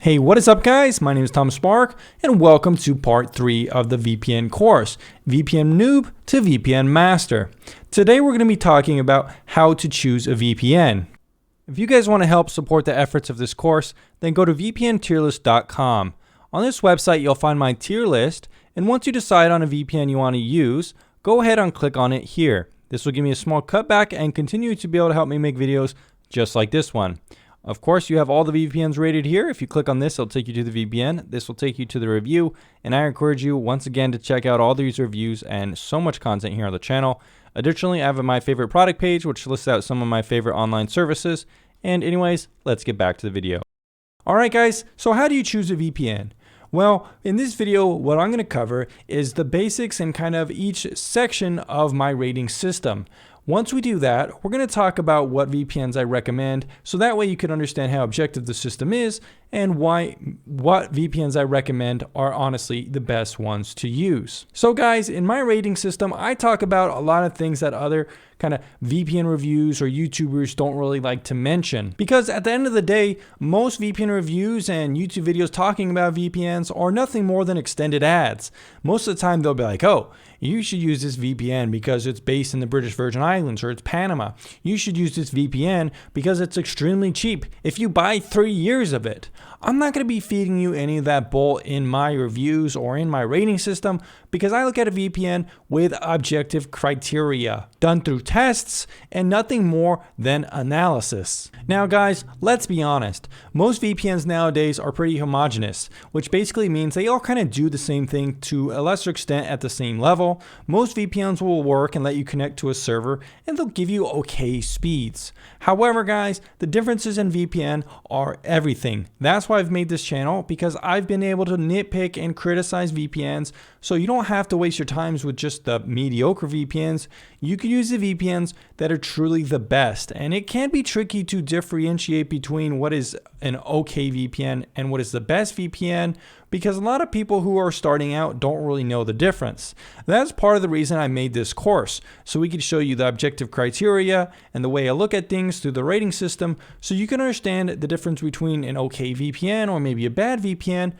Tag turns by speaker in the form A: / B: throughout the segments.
A: Hey, what is up guys? My name is Tom Spark and welcome to part 3 of the VPN course, VPN Noob to VPN Master. Today we're going to be talking about how to choose a VPN. If you guys want to help support the efforts of this course, then go to vpntierlist.com. On this website you'll find my tier list, and once you decide on a VPN you want to use, go ahead and click on it here. This will give me a small cutback and continue to be able to help me make videos just like this one. Of course, you have all the VPNs rated here. If you click on this, it'll take you to the VPN. This will take you to the review, and I encourage you once again to check out all these reviews and so much content here on the channel. Additionally, I have my favorite product page, which lists out some of my favorite online services. And anyways, let's get back to the video. Alright guys, so how do you choose a VPN? Well, in this video, what I'm going to cover is the basics and kind of each section of my rating system. Once we do that, we're going to talk about what VPNs I recommend, so that way you can understand how objective the system is and what VPNs I recommend are honestly the best ones to use. So guys, in my rating system, I talk about a lot of things that other kind of VPN reviews or YouTubers don't really like to mention. Because at the end of the day, most VPN reviews and YouTube videos talking about VPNs are nothing more than extended ads. Most of the time they'll be like, oh, you should use this VPN because it's based in the British Virgin Islands or it's Panama. You should use this VPN because it's extremely cheap if you buy 3 years of it. I'm not going to be feeding you any of that bull in my reviews or in my rating system because I look at a VPN with objective criteria done through tests and nothing more than analysis. Now guys, let's be honest. Most VPNs nowadays are pretty homogeneous, which basically means they all kind of do the same thing to a lesser extent at the same level. Most VPNs will work and let you connect to a server and they'll give you okay speeds. However guys, the differences in VPN are everything. That's why I've made this channel, because I've been able to nitpick and criticize VPNs, so you don't have to waste your times with just the mediocre VPNs. You can use the VPNs that are truly the best, and it can be tricky to differentiate between what is an okay VPN and what is the best VPN, because a lot of people who are starting out don't really know the difference. That's part of the reason I made this course, so we could show you the objective criteria and the way I look at things through the rating system, so you can understand the difference between an okay VPN or maybe a bad VPN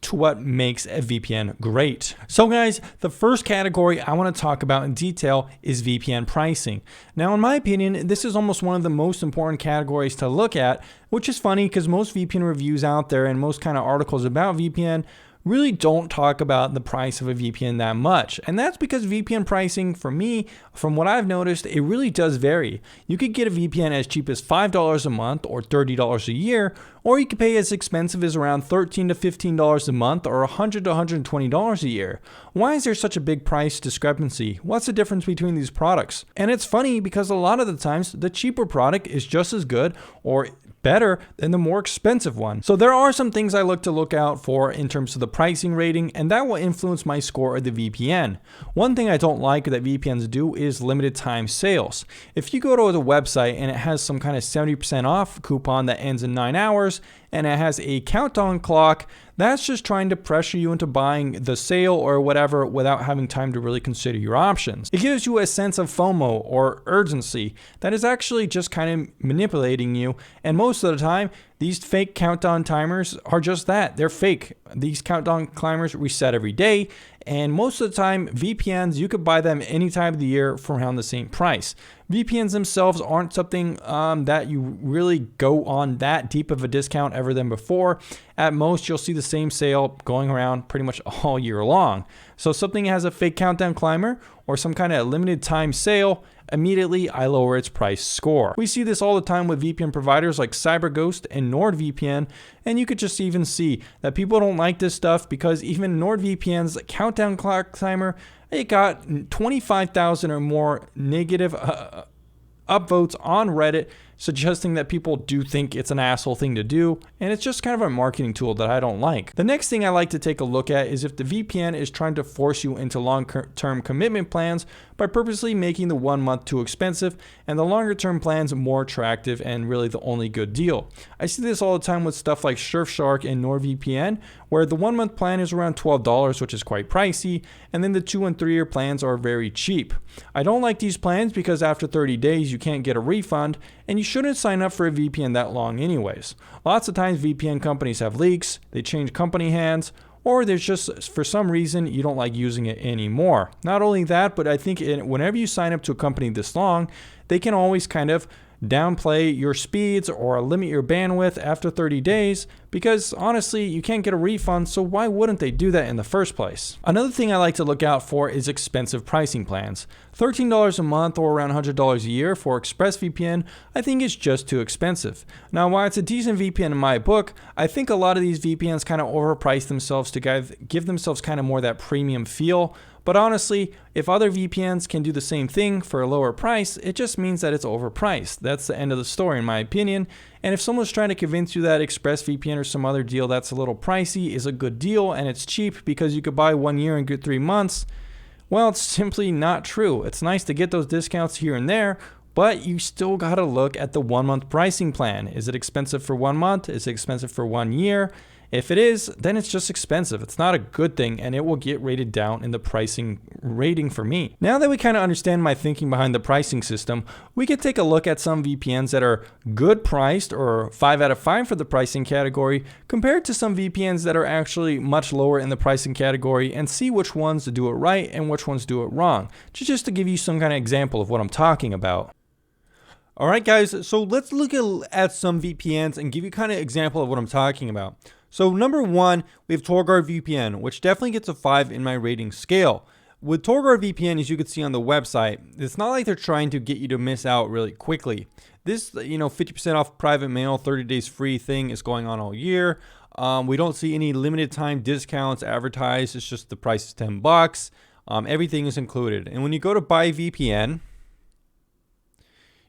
A: to what makes a VPN great. So guys, the first category I want to talk about in detail is VPN pricing. Now in my opinion, this is almost one of the most important categories to look at, which is funny because most VPN reviews out there and most kind of articles about VPN really don't talk about the price of a VPN that much. And that's because VPN pricing, for me, from what I've noticed, it really does vary. You could get a VPN as cheap as $5 a month or $30 a year, or you could pay as expensive as around $13 to $15 a month or $100 to $120 a year. Why is there such a big price discrepancy? What's the difference between these products? And it's funny because a lot of the times the cheaper product is just as good or better than the more expensive one. So there are some things I look out for in terms of the pricing rating, and that will influence my score of the VPN. One thing I don't like that VPNs do is limited time sales. If you go to the website and it has some kind of 70% off coupon that ends in 9 hours and it has a countdown clock, that's just trying to pressure you into buying the sale or whatever without having time to really consider your options. It gives you a sense of FOMO or urgency that is actually just kind of manipulating you, and most of the time these fake countdown timers are just that. They're fake. These countdown timers reset every day, and most of the time VPNs, you could buy them any time of the year for around the same price. VPNs themselves aren't something that you really go on that deep of a discount ever than before. At most, you'll see the same sale going around pretty much all year long. So if something has a fake countdown climber or some kind of limited time sale, immediately I lower its price score. We see this all the time with VPN providers like CyberGhost and NordVPN, and you could just even see that people don't like this stuff because even NordVPN's countdown clock timer, it got 25,000 or more negative upvotes on Reddit, suggesting that people do think it's an asshole thing to do, and it's just kind of a marketing tool that I don't like. The next thing I like to take a look at is if the VPN is trying to force you into long-term commitment plans by purposely making the 1 month too expensive and the longer term plans more attractive and really the only good deal. I see this all the time with stuff like Surfshark and NordVPN, where the 1 month plan is around $12, which is quite pricey, and then the 2 and 3 year plans are very cheap. I don't like these plans because after 30 days you can't get a refund, and you shouldn't sign up for a VPN that long anyways. Lots of times VPN companies have leaks, they change company hands, or there's just, for some reason, you don't like using it anymore. Not only that, but I think whenever you sign up to a company this long, they can always kind of downplay your speeds or limit your bandwidth after 30 days because honestly, you can't get a refund, so why wouldn't they do that in the first place? Another thing I like to look out for is expensive pricing plans. $13 a month or around $100 a year for ExpressVPN, I think is just too expensive. Now, while it's a decent VPN in my book, I think a lot of these VPNs kind of overprice themselves to give themselves kind of more that premium feel. But honestly, if other VPNs can do the same thing for a lower price, it just means that it's overpriced. That's the end of the story in my opinion. And if someone's trying to convince you that ExpressVPN or some other deal that's a little pricey is a good deal and it's cheap because you could buy 1 year and get 3 months, well, it's simply not true. It's nice to get those discounts here and there, but you still got to look at the 1 month pricing plan. Is it expensive for 1 month? Is it expensive for 1 year? If it is, then it's just expensive. It's not a good thing and it will get rated down in the pricing rating for me. Now that we kind of understand my thinking behind the pricing system, we could take a look at some VPNs that are good priced or 5 out of 5 for the pricing category compared to some VPNs that are actually much lower in the pricing category and see which ones do it right and which ones do it wrong. Just to give you some kind of example of what I'm talking about. Alright guys, so let's look at some VPNs and give you kind of example of what I'm talking about. So number 1, we have TorGuard VPN, which definitely gets a 5 in my rating scale. With TorGuard VPN, as you can see on the website, it's not like they're trying to get you to miss out really quickly. This, 50% off private mail, 30 days free thing is going on all year. We don't see any limited time discounts advertised. It's just the price is $10. Everything is included. And when you go to buy VPN,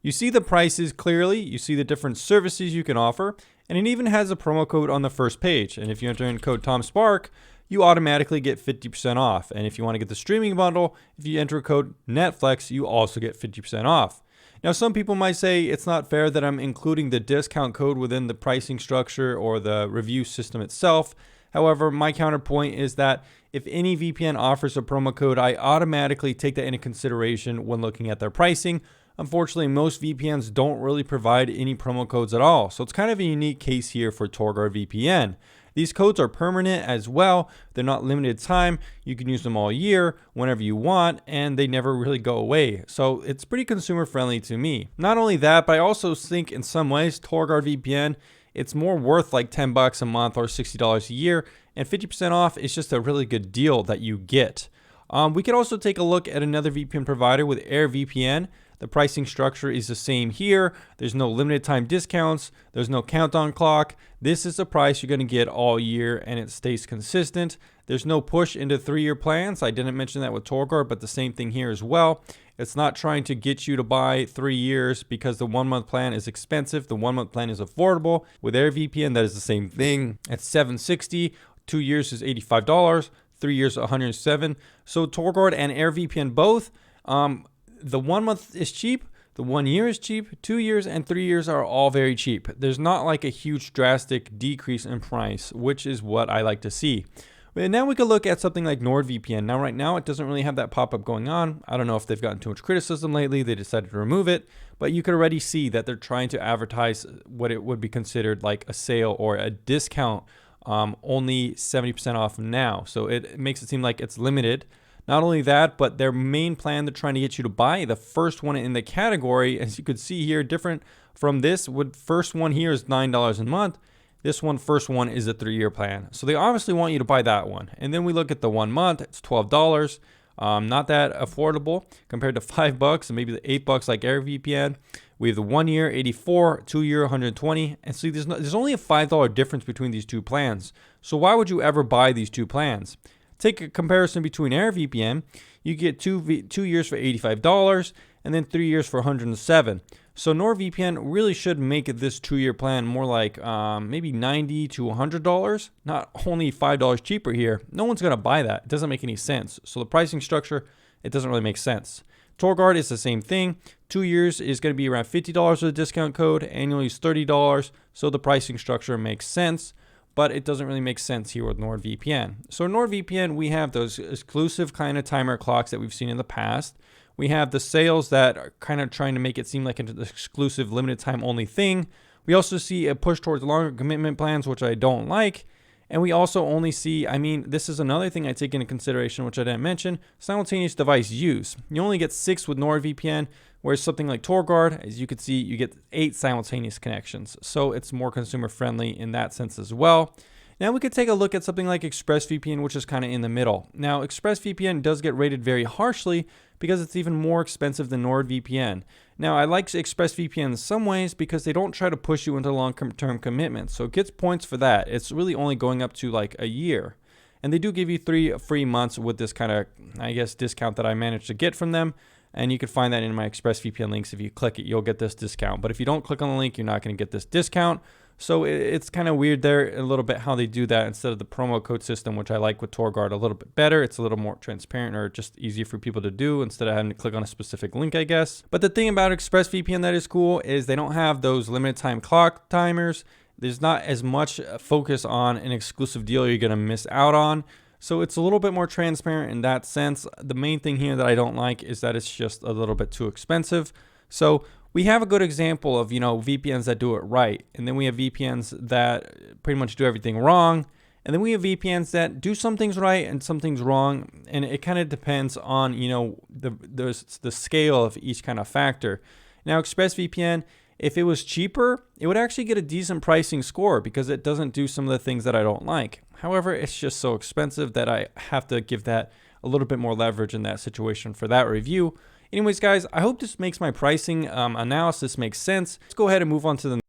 A: you see the prices clearly, you see the different services you can offer, and it even has a promo code on the first page. And if you enter in code TomSpark, you automatically get 50% off. And if you want to get the streaming bundle, if you enter code Netflix, you also get 50% off. Now, some people might say it's not fair that I'm including the discount code within the pricing structure or the review system itself. However, my counterpoint is that if any VPN offers a promo code, I automatically take that into consideration when looking at their pricing. Unfortunately, most VPNs don't really provide any promo codes at all, so it's kind of a unique case here for TorGuard VPN. These codes are permanent as well. They're not limited time. You can use them all year, whenever you want, and they never really go away. So it's pretty consumer friendly to me. Not only that, but I also think in some ways TorGuard VPN, it's more worth like $10 a month or $60 a year, and 50% off is just a really good deal that you get. We could also take a look at another VPN provider with AirVPN. The pricing structure is the same here. There's no limited time discounts. There's no countdown clock. This is the price you're going to get all year and it stays consistent. There's no push into 3-year plans. I didn't mention that with TorGuard, but the same thing here as well. It's not trying to get you to buy 3 years because the 1 month plan is expensive. The 1 month plan is affordable. With AirVPN, that is the same thing. It's $760. 2 years is $85. 3 years, $107. So TorGuard and AirVPN both, the 1 month is cheap, the 1 year is cheap, 2 years and 3 years are all very cheap. There's not like a huge drastic decrease in price, which is what I like to see. And now we could look at something like NordVPN. Now right now it doesn't really have that pop-up going on. I don't know if they've gotten too much criticism lately. They decided to remove it, but you could already see that they're trying to advertise what it would be considered like a sale or a discount, only 70% off now. So it makes it seem like it's limited. Not only that, but their main plan they're trying to get you to buy, the first one in the category, as you could see here, different from this. First one here is $9 a month. This one, first one, is a 3-year plan. So they obviously want you to buy that one. And then we look at the 1 month, it's $12. Not that affordable compared to $5 and maybe the $8 like AirVPN. We have the 1 year, 84, 2 year, 120. And see, there's only a $5 difference between these two plans. So why would you ever buy these two plans? Take a comparison between AirVPN. You get 2 years for $85 and then 3 years for $107. So NordVPN really should make this 2-year plan more like maybe $90 to $100, not only $5 cheaper here. No one's going to buy that. It doesn't make any sense. So the pricing structure, it doesn't really make sense. TorGuard is the same thing. 2 years is going to be around $50 with a discount code. Annually is $30. So the pricing structure makes sense, but it doesn't really make sense here with NordVPN. So NordVPN, we have those exclusive kind of timer clocks that we've seen in the past. We have the sales that are kind of trying to make it seem like an exclusive limited time only thing. We also see a push towards longer commitment plans, which I don't like. And we also only see, this is another thing I take into consideration, which I didn't mention, simultaneous device use. You only get 6 with NordVPN, whereas something like TorGuard, as you can see, you get 8 simultaneous connections. So it's more consumer friendly in that sense as well. Now we could take a look at something like ExpressVPN, which is kind of in the middle. Now ExpressVPN does get rated very harshly because it's even more expensive than NordVPN. Now I like ExpressVPN in some ways because they don't try to push you into long-term commitments, so it gets points for that. It's really only going up to like a year. And they do give you 3 free months with this kind of, discount that I managed to get from them. And you can find that in my ExpressVPN links. If you click it, you'll get this discount. But if you don't click on the link, you're not going to get this discount. So it's kind of weird there a little bit how they do that instead of the promo code system, which I like with TorGuard a little bit better. It's a little more transparent or just easier for people to do instead of having to click on a specific link, I guess. But the thing about ExpressVPN that is cool is they don't have those limited time clock timers. There's not as much focus on an exclusive deal you're going to miss out on. So it's a little bit more transparent in that sense. The main thing here that I don't like is that it's just a little bit too expensive. So we have a good example of, VPNs that do it right. And then we have VPNs that pretty much do everything wrong. And then we have VPNs that do some things right and some things wrong. And it kind of depends on, the scale of each kind of factor. Now, ExpressVPN, if it was cheaper, it would actually get a decent pricing score because it doesn't do some of the things that I don't like. However, it's just so expensive that I have to give that a little bit more leverage in that situation for that review. Anyways, guys, I hope this makes my pricing analysis make sense. Let's go ahead and move on to the